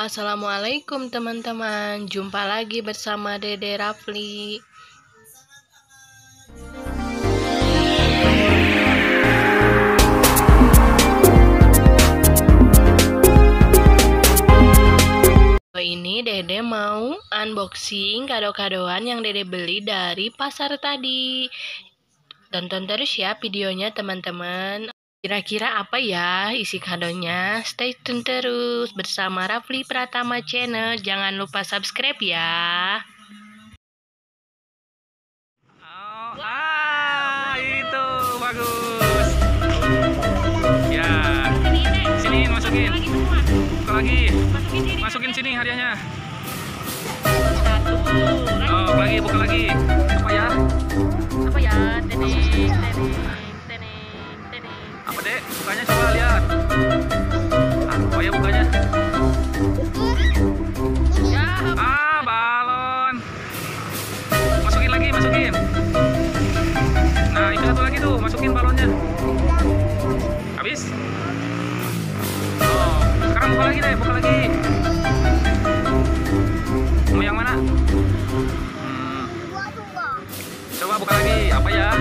Assalamualaikum teman-teman, jumpa lagi bersama Dede Rafli. Ini Dede mau unboxing kado-kadoan yang Dede beli dari pasar tadi. Tonton terus ya videonya teman-teman. Kira-kira apa ya isi kadonya? Stay tune terus bersama Rafli Pratama Channel. Jangan lupa subscribe ya. Itu bagus. Ya, sini masukin. Buka lagi. Masukin sini hadiahnya. Oh, buka lagi. Apa ya? Teneng. Apa dek? Bukanya coba lihat. Apa ya bukanya? Balon. Masukin. Nah, itu satu lagi tuh, masukin balonnya. Habis? Oh, sekarang buka lagi. Mau yang mana? Coba buka lagi, apa ya?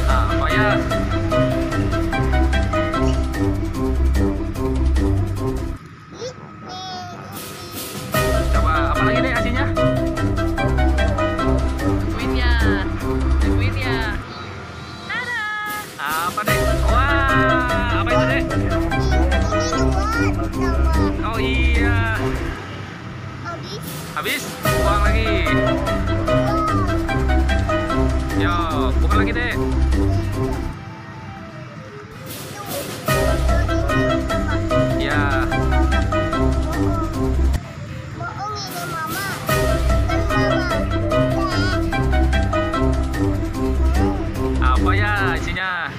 Apa ya? Coba apa lagi deh hasilnya? Liquid ya. Apa deh? Wah, apa itu deh? Oh iya. Habis? Buang lagi. Yo, buka lagi deh. Ya. Apa ya isinya?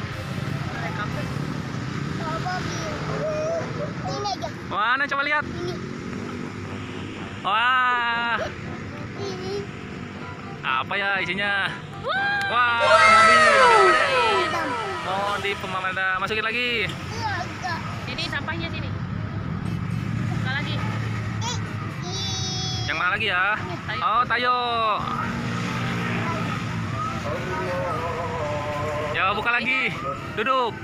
Mana coba lihat. Wah. Apa ya isinya? Wah, modif pemadam. Masukin lagi. Sini sampahnya sini. Buka lagi. Yang mana lagi ya? Oh, tayo. Ya, buka lagi. Duduk.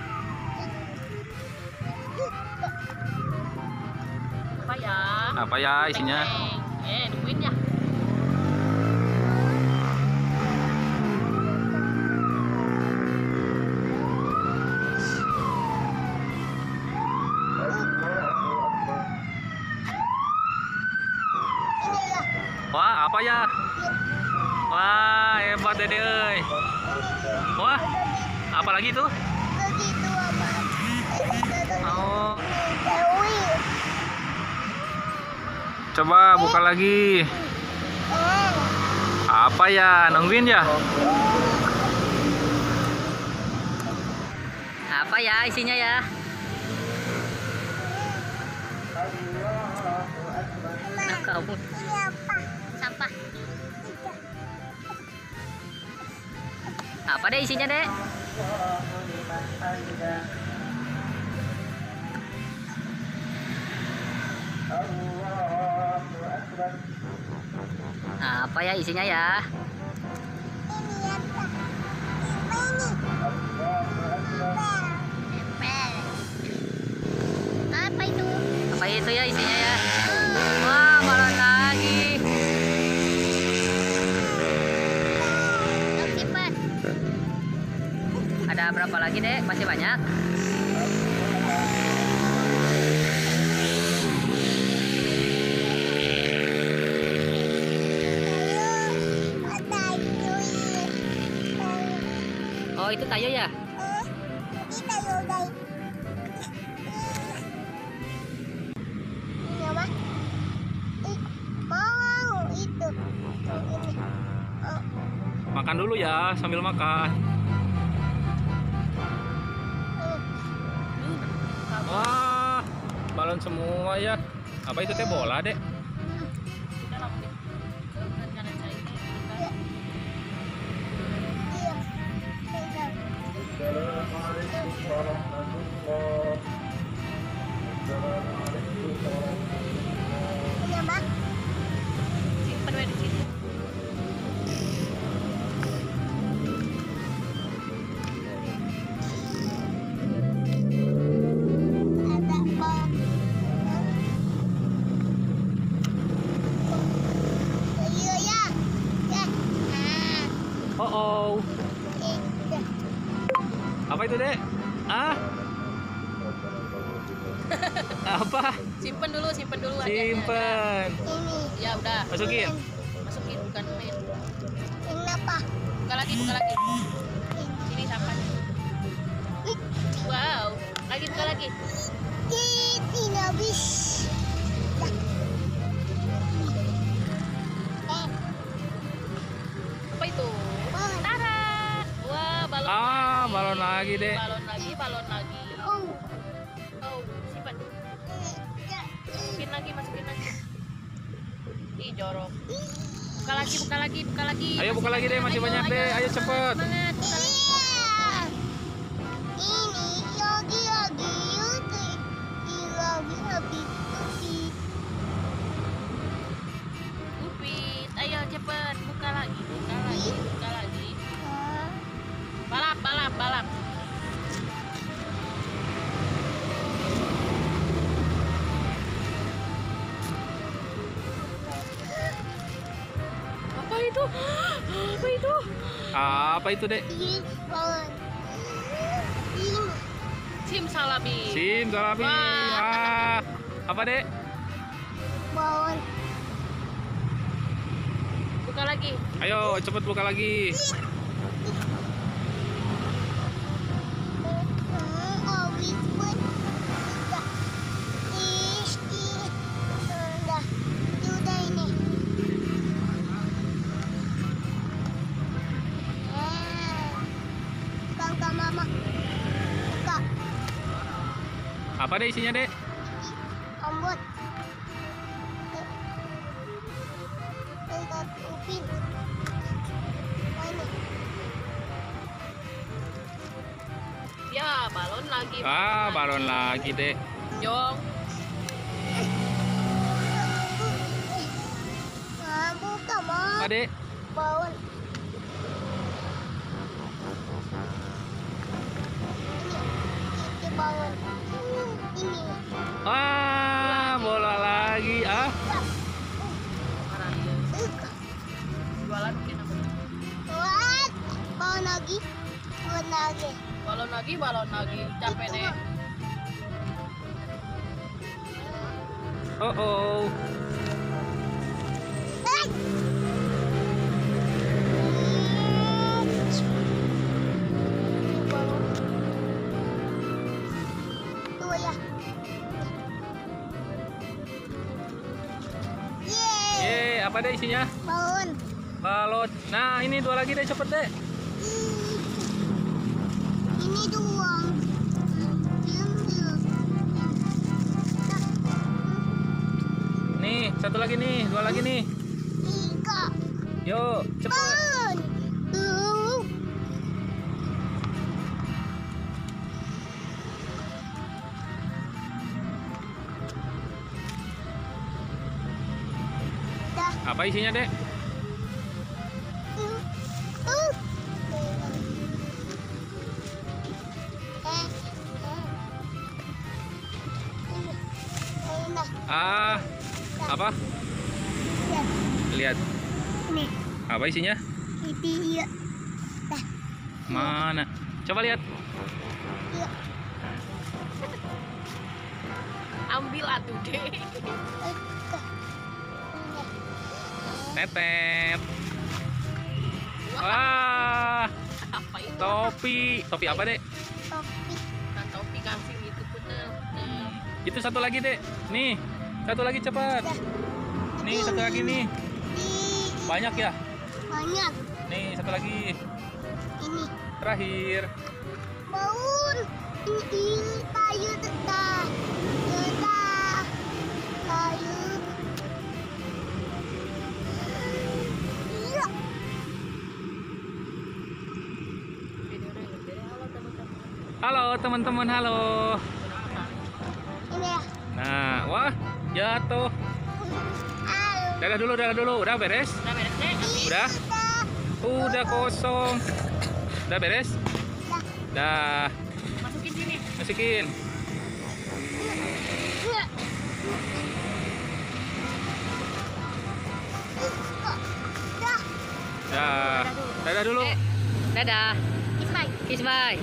Apa ya isinya? Liquid ya. Wah, apa ya? Wah, hebat Dede euy. Wah, apa lagi tuh? Oh. Coba buka lagi. Apa ya? Nungguin ya? Apa ya isinya ya? Sampah. Apa deh isinya deh? Apa ya isinya ya? Apa itu ya isinya ya? Wah, balon lagi. Ada berapa lagi dek? Masih banyak. Oh, itu tayo ya? Makan dulu ya, sambil makan. Wah, balon semua ya. Apa itu teh bola, Dek? Apa itu, Dek? Ah? Apa? Simpen dulu aja. Simpen. Ya udah. Masukin. Masukin bukan main. Kenapa? Buka lagi. Sini sampahnya. Wow, buka lagi. Tidak bisa. Apa itu? Tara. Wah, balon. Balon lagi, Dek. Balon lagi. Oh. Oh, simpan. Masukin lagi. Ih, jorok. Buka lagi. Ayo buka lagi, Dek. Masih banyak, Dek. Ayo cepet. Semangat. Buka lagi. Upit, ayo cepet. Buka lagi. Balap. Apa itu? Apa itu, Dek? Simsalabim. Simsalabim. Wah. Apa, Dek? Bawon. Buka lagi. Ayo cepet buka lagi. Udah ini. Buka mama. Buka. Apa, Dek, isinya, Dek? Rambut. Lihat upin. Mana? Ya, balon lagi. Balon lagi, Dek. Jong. Buka mama. Apa, Dek? Bawon. Ini bawon. Ini. Bola lagi. Jualan mungkin apa? What? Bawon lagi. Balon lagi. Capek deh. Oh. Tuh ya. Apa, Dek, isinya? Bawon. Balon. Nah, ini 2 lagi, Dek, cepet, Dek. Ini doang. Nih, 1 lagi nih, 2 lagi nih. 3. Yuk, cepet. Bawon. Dah. Apa isinya, Dek? Apa? Lihat. Nih, Apa isinya? iya. Dah, Mana? Coba lihat. iya. Ambil atuh deh. Tetet. Wah, Apa itu? topi apa, Dek? Topi. Nah, topi kambing itu bener. Itu 1 lagi, Dek. Nih, 1 lagi cepat. Nih, 1 lagi nih. Banyak ya? Banyak. Nih, 1 lagi. Ini. Terakhir. Bawon. Ini kayu tetap. Kayu. Iya. Halo, teman-teman. Halo. Ini ya. Nah, wah, jatuh. Dadah dulu. Udah beres? Udah beres deh. Udah? Udah kosong. Udah beres? Dah. Masukin sini. Masukin. Dah. Dadah dulu. Dadah. Kiss bye. Kiss bye.